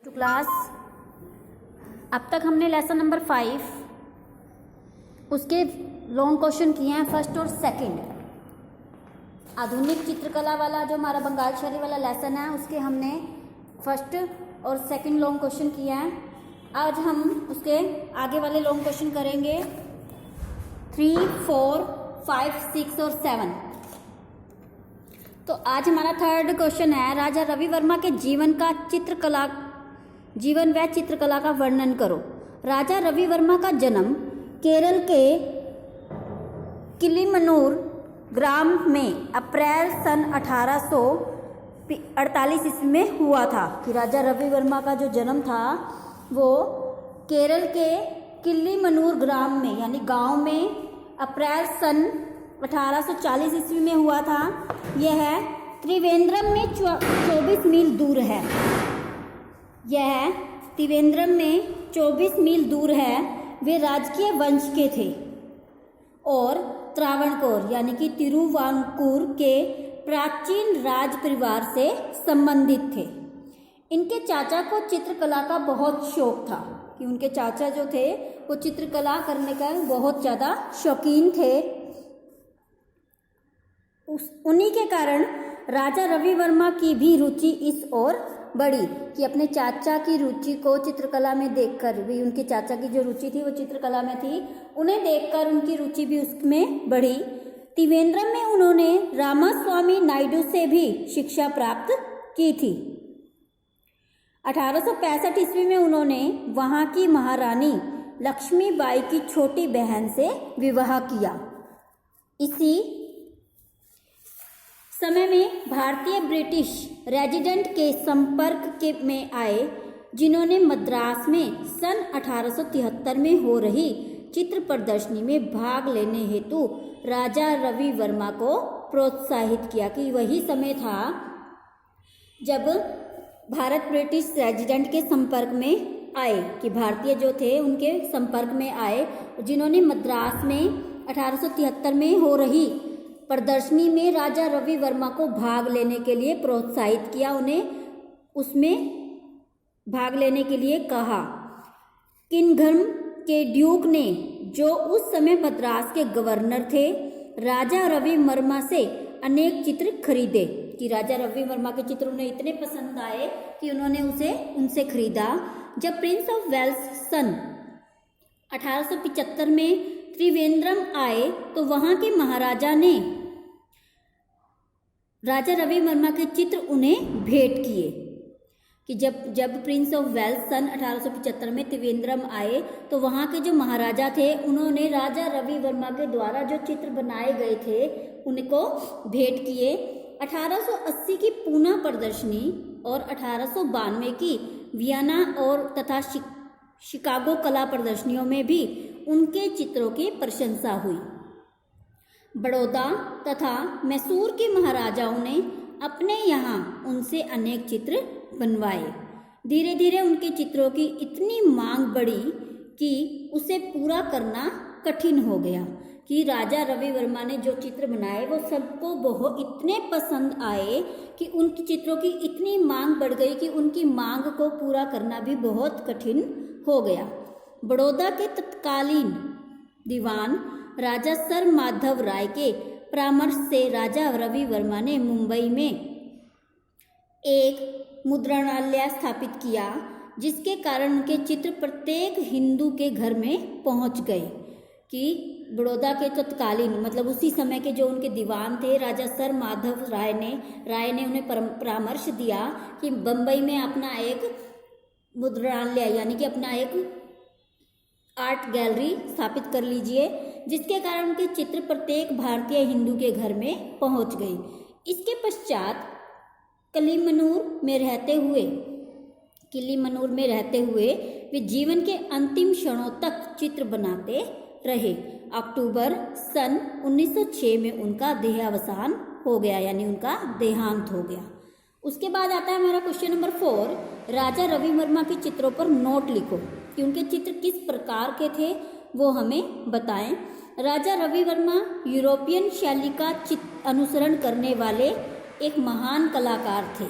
To class. अब तक हमने लेसन नंबर 5 उसके लॉन्ग क्वेश्चन किए हैं, फर्स्ट और सेकंड। आधुनिक चित्रकला वाला जो हमारा बंगाल शैली वाला लेसन है उसके हमने फर्स्ट और सेकंड लॉन्ग क्वेश्चन किए हैं। आज हम उसके आगे वाले लॉन्ग क्वेश्चन करेंगे 3, 4, 5, 6 और 7। तो आज हमारा थर्ड क्वेश्चन है, राजा रवि वर्मा के जीवन व चित्रकला का वर्णन करो। राजा रवि वर्मा का जन्म केरल के किलिमनूर ग्राम में अप्रैल सन 1848 ईस्वी में हुआ था। कि राजा रवि वर्मा का जो जन्म था वो केरल के किलिमनूर ग्राम में यानी गांव में अप्रैल सन 1840 ईस्वी में हुआ था। यह त्रिवेंद्रम में 24 मील दूर है। यह त्रिवेंद्रम में 24 मील दूर है। वे राजकीय वंश के थे और त्रावणकोर यानी कि तिरुवांकूर के प्राचीन राज परिवार से संबंधित थे। इनके चाचा को चित्रकला का बहुत शौक था कि उनके चाचा जो थे वो चित्रकला करने का बहुत ज़्यादा शौकीन थे। उन्हीं के कारण राजा रवि वर्मा की भी रुचि इस ओर बढ़ी कि अपने चाचा की रुचि को चित्रकला में देखकर भी, उनके चाचा की जो रुचि थी वो चित्रकला में थी, उन्हें देखकर उनकी रुचि भी उसमें बढ़ी। त्रिवेंद्रम में उन्होंने रामास्वामी नायडू से भी शिक्षा प्राप्त की थी। 1865 ईस्वी में उन्होंने वहां की महारानी लक्ष्मीबाई की छोटी बहन से विवाह किया। इसी समय में भारतीय ब्रिटिश रेजिडेंट के संपर्क में आए, जिन्होंने मद्रास में सन 1873 में हो रही चित्र प्रदर्शनी में भाग लेने हेतु राजा रवि वर्मा को प्रोत्साहित किया। कि वही समय था जब भारत ब्रिटिश रेजिडेंट के संपर्क में आए, कि भारतीय जो थे उनके संपर्क में आए, जिन्होंने मद्रास में 1873 में हो रही प्रदर्शनी में राजा रवि वर्मा को भाग लेने के लिए प्रोत्साहित किया, उन्हें उसमें भाग लेने के लिए कहा। किंगडम के ड्यूक ने, जो उस समय मद्रास के गवर्नर थे, राजा रवि वर्मा से अनेक चित्र खरीदे। कि राजा रवि वर्मा के चित्र उन्हें इतने पसंद आए कि उन्होंने उनसे खरीदा। जब प्रिंस ऑफ वेल्स सन 1875 में त्रिवेंद्रम आए तो वहां के महाराजा ने राजा रवि वर्मा के चित्र उन्हें भेंट किए। कि जब प्रिंस ऑफ वेल्स सन 1875 में त्रिवेंद्रम आए तो वहां के जो महाराजा थे उन्होंने राजा रवि वर्मा के द्वारा जो चित्र बनाए गए थे उनको भेंट किए। 1880 की पूना प्रदर्शनी और 1892 की वियना और तथा शिकागो कला प्रदर्शनियों में भी उनके चित्रों की प्रशंसा हुई। बड़ौदा तथा मैसूर के महाराजाओं ने अपने यहाँ उनसे अनेक चित्र बनवाए। धीरे धीरे उनके चित्रों की इतनी मांग बढ़ी कि उसे पूरा करना कठिन हो गया। कि राजा रवि वर्मा ने जो चित्र बनाए वो सबको बहुत इतने पसंद आए कि उनके चित्रों की इतनी मांग बढ़ गई कि उनकी मांग को पूरा करना भी बहुत कठिन हो गया। बड़ौदा के तत्कालीन दीवान राजा सर माधव राय के परामर्श से राजा रवि वर्मा ने मुंबई में एक मुद्रणालय स्थापित किया, जिसके कारण उनके चित्र प्रत्येक हिंदू के घर में पहुंच गए। कि बड़ौदा के तत्कालीन मतलब उसी समय के जो उनके दीवान थे राजा सर माधव राय ने उन्हें परामर्श दिया कि बम्बई में अपना एक मुद्रणालय यानी कि अपना एक आर्ट गैलरी स्थापित कर लीजिए, जिसके कारण उनके चित्र प्रत्येक भारतीय हिंदू के घर में पहुंच गए। इसके पश्चात किलिमनूर में रहते हुए वे जीवन के अंतिम क्षणों तक चित्र बनाते रहे। अक्टूबर सन 1906 में उनका देहावसान हो गया यानी उनका देहांत हो गया। उसके बाद आता है हमारा क्वेश्चन नंबर 4, राजा रवि वर्मा के चित्रों पर नोट लिखो कि उनके चित्र किस प्रकार के थे वो हमें बताएं। राजा रवि वर्मा यूरोपियन शैली का अनुसरण करने वाले एक महान कलाकार थे।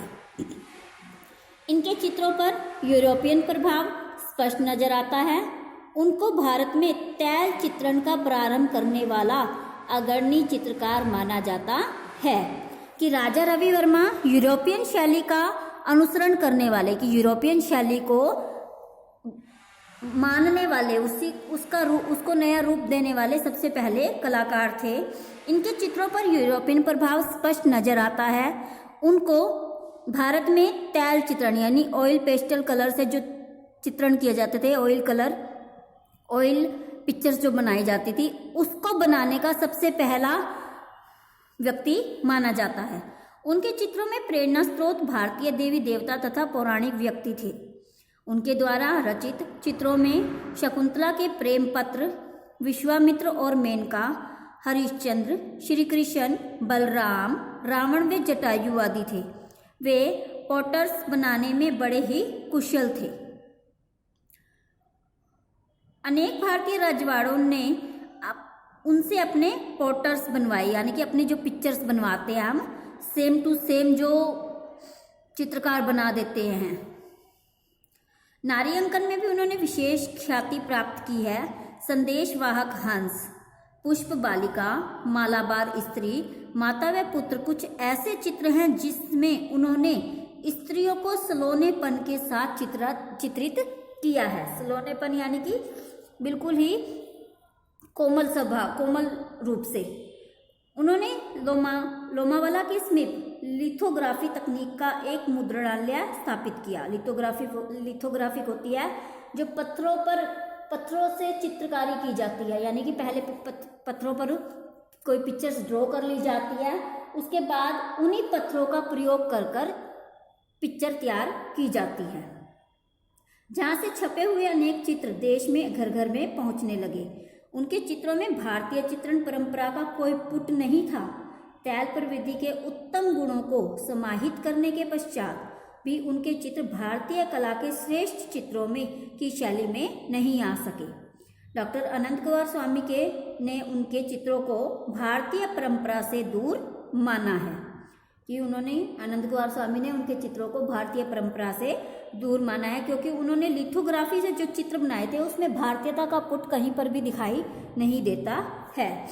इनके चित्रों पर यूरोपियन प्रभाव स्पष्ट नजर आता है। उनको भारत में तैल चित्रण का प्रारंभ करने वाला अग्रणी चित्रकार माना जाता है। कि राजा रवि वर्मा यूरोपियन शैली का अनुसरण करने वाले, कि यूरोपियन शैली को मानने वाले, उसको नया रूप देने वाले सबसे पहले कलाकार थे। इनके चित्रों पर यूरोपियन प्रभाव स्पष्ट नजर आता है। उनको भारत में तैल चित्रण यानी ऑयल पेस्टल कलर से जो चित्रण किए जाते थे, ऑयल पिक्चर्स जो बनाई जाती थी, उसको बनाने का सबसे पहला व्यक्ति माना जाता है। उनके चित्रों में प्रेरणा स्रोत भारतीय देवी देवता तथा पौराणिक व्यक्ति थे। उनके द्वारा रचित चित्रों में शकुंतला के प्रेम पत्र, विश्वामित्र और मेनका, हरिश्चंद्र, श्री कृष्ण, बलराम, रावण व जटायु आदि थे। वे पॉटर्स बनाने में बड़े ही कुशल थे। अनेक भारतीय राजवाड़ों ने उनसे अपने पॉटर्स बनवाए, यानी कि अपने जो पिक्चर्स बनवाते हैं हम, सेम टू सेम जो चित्रकार बना देते हैं। नारी अंकन में भी उन्होंने विशेष ख्याति प्राप्त की है। संदेशवाहक हंस, पुष्प बालिका, मालाबार स्त्री, माता व पुत्र कुछ ऐसे चित्र हैं जिसमें उन्होंने स्त्रियों को सलोनेपन के साथ चित्रित किया है। सलोनेपन यानी कि बिल्कुल ही कोमल स्वभाव, कोमल रूप से। उन्होंने लोमावाला के समीप लिथोग्राफी तकनीक का एक मुद्रणालय स्थापित किया। लिथोग्राफी होती है जो पत्थरों से चित्रकारी की जाती है, यानी कि पहले पत्थरों पर कोई पिक्चर्स ड्रॉ कर ली जाती है, उसके बाद उन्हीं पत्थरों का प्रयोग कर पिक्चर तैयार की जाती है। जहाँ से छपे हुए अनेक चित्र देश में घर घर में पहुँचने लगे। उनके चित्रों में भारतीय चित्रण परंपरा का कोई पुट नहीं था। तैल प्रविधि के उत्तम गुणों को समाहित करने के पश्चात भी उनके चित्र भारतीय कला के श्रेष्ठ चित्रों में की शैली में नहीं आ सके। डॉक्टर अनंत कुमार स्वामी ने उनके चित्रों को भारतीय परंपरा से दूर माना है। कि अनंत कुमार स्वामी ने उनके चित्रों को भारतीय परंपरा से दूर माना है, क्योंकि उन्होंने लिथोग्राफी से जो चित्र बनाए थे उसमें भारतीयता का पुट कहीं पर भी दिखाई नहीं देता है।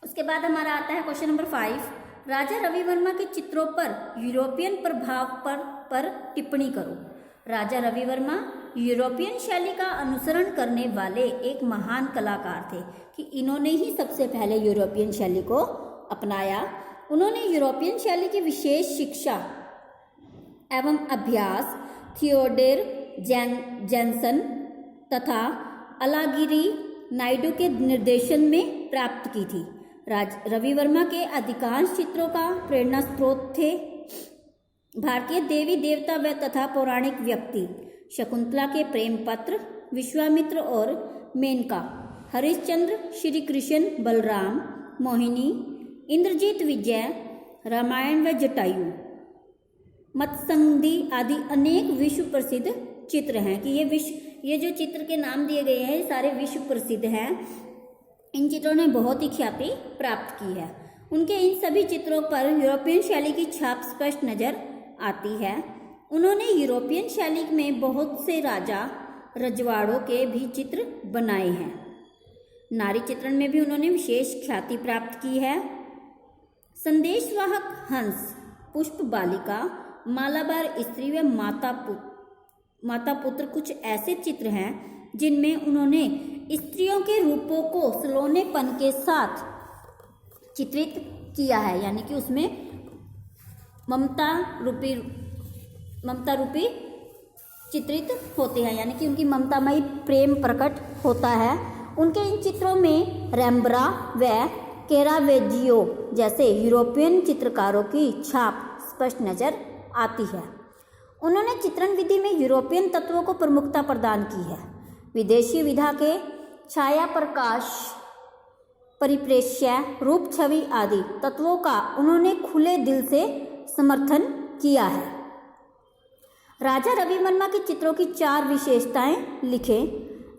उसके बाद हमारा आता है क्वेश्चन नंबर 5। राजा रवि वर्मा के चित्रों पर यूरोपियन प्रभाव पर टिप्पणी करो। राजा रवि वर्मा यूरोपियन शैली का अनुसरण करने वाले एक महान कलाकार थे। कि इन्होंने ही सबसे पहले यूरोपियन शैली को अपनाया। उन्होंने यूरोपियन शैली की विशेष शिक्षा एवं अभ्यास थियोडोर जेनसन तथा अलागिरी नायडू के निर्देशन में प्राप्त की थी। रवि वर्मा के अधिकांश चित्रों का प्रेरणा स्रोत थे भारतीय देवी देवता व तथा पौराणिक व्यक्ति, शकुंतला के प्रेम पत्र, विश्वामित्र और मेनका, हरिश्चंद्र, श्री कृष्ण, बलराम, मोहिनी, इंद्रजीत विजय, रामायण व जटायु, मत्संगि आदि अनेक विश्व प्रसिद्ध चित्र हैं। कि ये जो चित्र के नाम दिए गए हैं सारे विश्व प्रसिद्ध हैं। इन चित्रों ने बहुत ही ख्याति प्राप्त की है। उनके इन सभी चित्रों पर यूरोपियन शैली की छाप स्पष्ट नजर आती है। उन्होंने यूरोपियन शैली में बहुत से राजा रजवाड़ों के भी चित्र बनाए हैं। नारी चित्रण में भी उन्होंने विशेष ख्याति प्राप्त की है। संदेशवाहक हंस, पुष्प बालिका, मालाबार स्त्री व माता पुत्र कुछ ऐसे चित्र हैं जिनमें उन्होंने स्त्रियों के रूपों को सलोनेपन के साथ चित्रित किया है, यानी कि उसमें ममता रूपी चित्रित होते हैं, यानी कि उनकी ममतामयी प्रेम प्रकट होता है। उनके इन चित्रों में रेम्ब्रा व कैरावेजियो जैसे यूरोपियन चित्रकारों की छाप स्पष्ट नजर आती है। उन्होंने चित्रण विधि में यूरोपियन तत्वों को प्रमुखता प्रदान की है। विदेशी विधा के छाया प्रकाश, परिप्रेक्ष्य, रूप छवि आदि तत्वों का उन्होंने खुले दिल से समर्थन किया है। राजा रवि वर्मा के चित्रों की 4 विशेषताएं लिखें।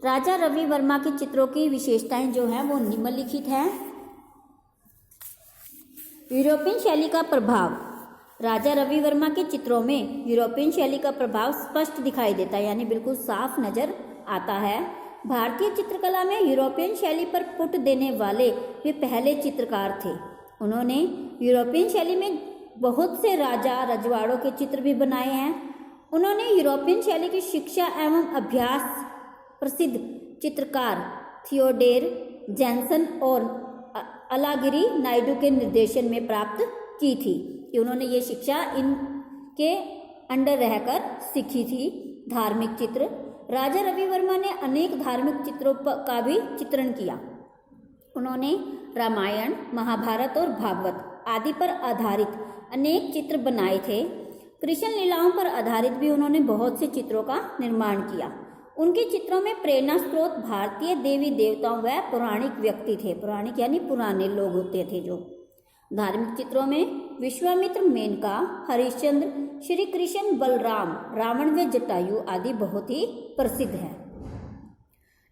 राजा रवि वर्मा के चित्रों की विशेषताएं जो हैं वो निम्नलिखित हैं। यूरोपियन शैली का प्रभाव। राजा रवि वर्मा के चित्रों में यूरोपियन शैली का प्रभाव स्पष्ट दिखाई देता है, यानी बिल्कुल साफ नजर आता है। भारतीय चित्रकला में यूरोपियन शैली पर पुट देने वाले वे पहले चित्रकार थे। उन्होंने यूरोपियन शैली में बहुत से राजा रजवाड़ों के चित्र भी बनाए हैं। उन्होंने यूरोपियन शैली की शिक्षा एवं अभ्यास प्रसिद्ध चित्रकार थियोडोर जैनसन और अलागिरी नायडू के निर्देशन में प्राप्त की थी, कि उन्होंने ये शिक्षा इनके अंडर रहकर सीखी थी। धार्मिक चित्र, राजा रवि वर्मा ने अनेक धार्मिक चित्रों का भी चित्रण किया। उन्होंने रामायण, महाभारत और भागवत आदि पर आधारित अनेक चित्र बनाए थे। कृष्ण लीलाओं पर आधारित भी उन्होंने बहुत से चित्रों का निर्माण किया। उनके चित्रों में प्रेरणा स्रोत भारतीय देवी देवताओं व पौराणिक व्यक्ति थे। पौराणिक यानी पुराने लोग होते थे जो। धार्मिक चित्रों में विश्वामित्र, मेनका, हरिश्चंद्र, श्री कृष्ण, बलराम, रावण व जटायु आदि बहुत ही प्रसिद्ध है।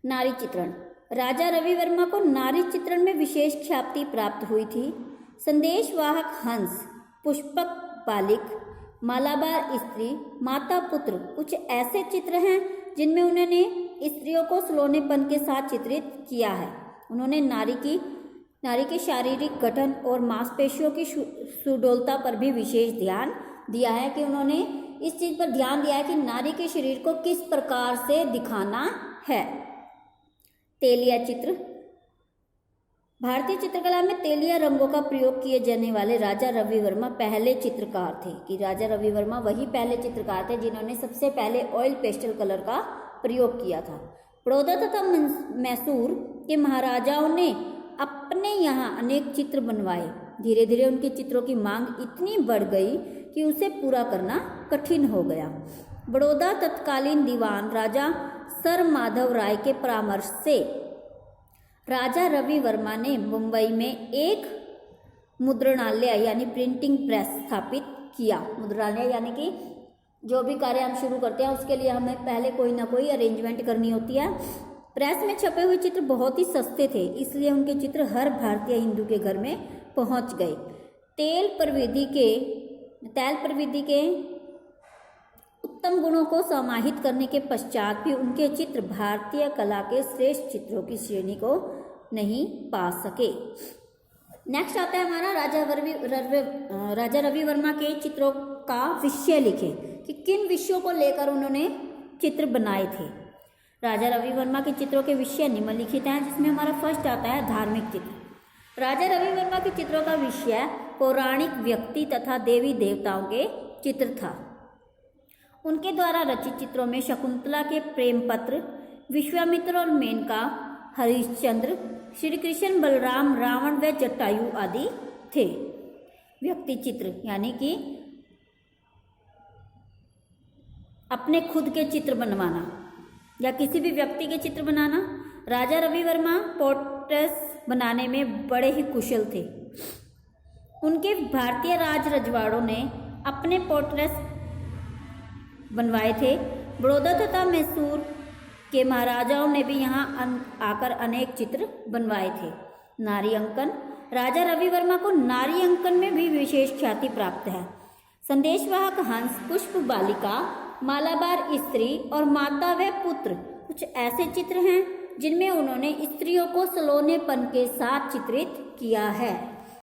नारी चित्रण, राजा रवि वर्मा को नारी चित्रण में विशेष ख्याति प्राप्त हुई थी। संदेशवाहक हंस, पुष्पक बालिक, मालाबार स्त्री, माता पुत्र कुछ ऐसे चित्र हैं जिनमें उन्होंने स्त्रियों को सलोनेपन के साथ चित्रित किया है। उन्होंने नारी के शारीरिक गठन और मांसपेशियों की सुडौलता पर भी विशेष ध्यान दिया है, कि उन्होंने इस चीज पर ध्यान दिया है कि नारी के शरीर को किस प्रकार से दिखाना है। तेलिया चित्र, भारतीय चित्रकला में तेलिया रंगों का प्रयोग किए जाने वाले राजा रवि वर्मा पहले चित्रकार थे, कि राजा रवि वर्मा वही पहले चित्रकार थे जिन्होंने सबसे पहले ऑयल पेस्टल कलर का प्रयोग किया था। बड़ौदा तथा मैसूर के महाराजाओं ने अपने यहाँ अनेक चित्र बनवाए। धीरे धीरे उनके चित्रों की मांग इतनी बढ़ गई कि उसे पूरा करना कठिन हो गया। बड़ौदा तत्कालीन दीवान राजा सर माधव राय के परामर्श से राजा रवि वर्मा ने मुंबई में एक मुद्रणालय यानी प्रिंटिंग प्रेस स्थापित किया। मुद्रणालय यानी कि जो भी कार्य हम शुरू करते हैं उसके लिए हमें पहले कोई ना कोई अरेंजमेंट करनी होती है। प्रेस में छपे हुए चित्र बहुत ही सस्ते थे, इसलिए उनके चित्र हर भारतीय हिंदू के घर में पहुंच गए। तेल प्रविधि के उत्तम गुणों को समाहित करने के पश्चात भी उनके चित्र भारतीय कला के श्रेष्ठ चित्रों की श्रेणी को नहीं पा सके। नेक्स्ट आता है हमारा राजा रवि वर्मा के चित्रों का विषय लिखे, कि किन विषयों को लेकर उन्होंने चित्र बनाए थे। राजा रवि वर्मा के चित्रों के विषय निम्नलिखित हैं, जिसमें हमारा फर्स्ट आता है धार्मिक चित्र। राजा रवि वर्मा के चित्रों का विषय पौराणिक व्यक्ति तथा देवी देवताओं के चित्र था। उनके द्वारा रचित चित्रों में शकुंतला के प्रेम पत्र, विश्वामित्र और मेनका, हरिश्चंद्र, श्री कृष्ण, बलराम, रावण व जटायु आदि थे। व्यक्ति चित्र यानी कि अपने खुद के चित्र बनवाना या किसी भी व्यक्ति के चित्र बनाना। राजा रवि वर्मा पोर्ट्रेट्स बनाने में बड़े ही कुशल थे। उनके भारतीय राज रजवाड़ों ने अपने पोर्ट्रेट्स बनवाए थे। बड़ौदा तथा मैसूर के महाराजाओं ने भी यहाँ आकर अनेक चित्र बनवाए थे। नारी अंकन, राजा रवि वर्मा को नारी अंकन में भी विशेष ख्याति प्राप्त है। संदेशवाहक हंस, पुष्प बालिका, मालाबार स्त्री और माता व पुत्र कुछ ऐसे चित्र हैं जिनमें उन्होंने स्त्रियों को सलोनेपन के साथ चित्रित किया है।